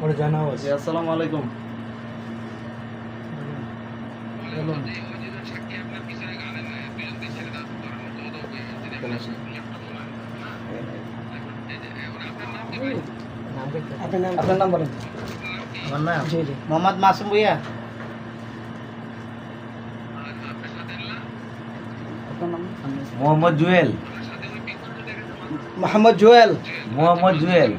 ওরে জানাও আছে। আসসালামু আলাইকুম। আপনার নাম বলেন। আমার নাম জি জি। মোহাম্মদ মাসুম ভুইয়া। মোহাম্মদ জুয়েল। মোহাম্মদ জুয়েল। মোহাম্মদ জুয়েল।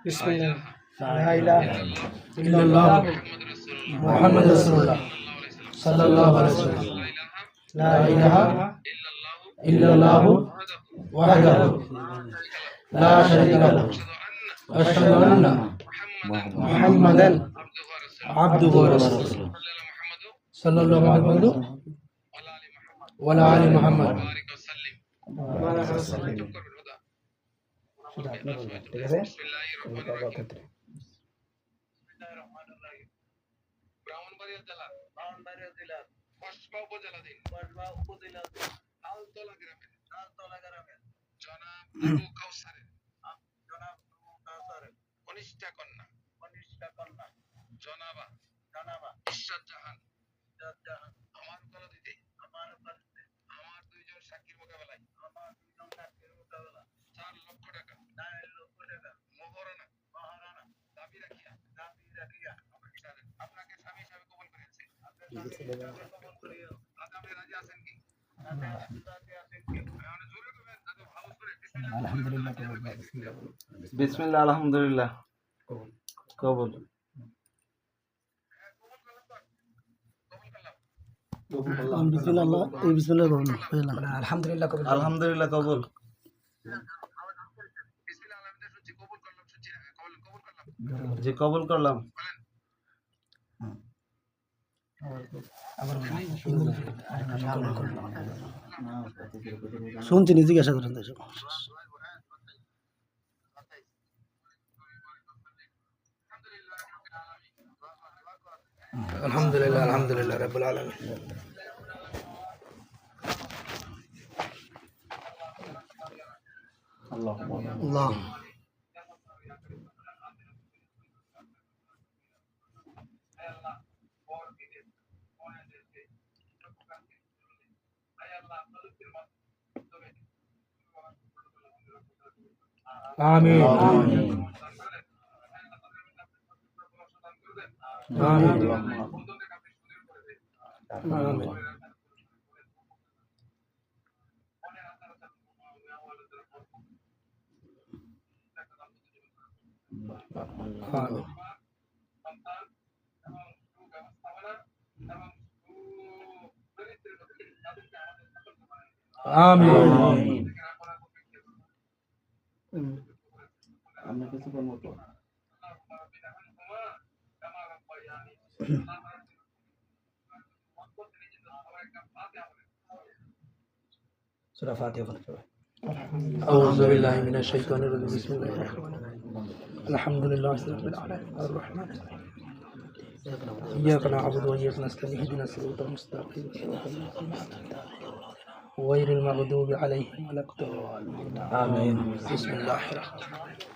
বিসমিল্লাহ। লা ইলাহা ইল্লাল্লাহ মুহাম্মাদুর রাসূলুল্লাহ সাল্লাল্লাহু আলাইহি ওয়াসাল্লাম। লা ইলাহা ইল্লাল্লাহ ওয়াহদাহু লা শারীকা লাহু আশহাদু আন্না মুহাম্মাদান আবদুহু ওয়া রাসূলুহু সাল্লাল্লাহু আলাইহি ওয়া আলা আলি মুহাম্মদ। ঠিক আছে। ব্রাহ্মণবাড়িয়া জেলার কসবা উপজেলাধীন তালতলা গ্রামের জনাব আবু কাউসারের কনিষ্ঠা কন্যা জনাবা ইশরাত জাহান আমার উকালতিতে আমার দুইজন সাক্ষীর মোকাবেলায় 4 লক্ষ টাকা মোহরানা দাবি রাখিয়া আপনাকে স্বামী হিসাবে কবুল করেছে। আজ আপনি রাজি আছেন কি? আলহামদুলিল্লাহ। বিসমিল্লাহ আলহামদুলিল্লাহ। কবুল। বিসমিল্লাহ এই বিসমিল্লাহ বলুন। আলহামদুলিল্লাহ কবুল। আলহামদুলিল্লাহ কবুল। বিসমিল্লাহ আলহামদুলিল্লাহ শুনছি, কবুল করলাম শুনছি না, কবুল করলাম। জি কবুল করলাম। শুনছি নি, জিজ্ঞাসা করেন। আলহামদুলিল্লাহ আলহামদুলিল্লাহ রাব্বুল আলামিন। আল্লাহ আমিন আমিন আমিন। আমিন। আমরা কিছু করবো তো। সূরা ফাতিহা পড়তে হবে। আউযু বিল্লাহি মিনাশ শাইতানির রাজিম। বিসমিল্লাহির রাহমানির রাহিম। আলহামদুলিল্লাহি রাব্বিল আলামিন আর রাহমানির রাহিম। إياك نعبد وإياك نستعين اهدنا الصراط المستقيم غير المغضوب عليهم ولا الضالين آمين. بسم الله الرحمن الرحيم.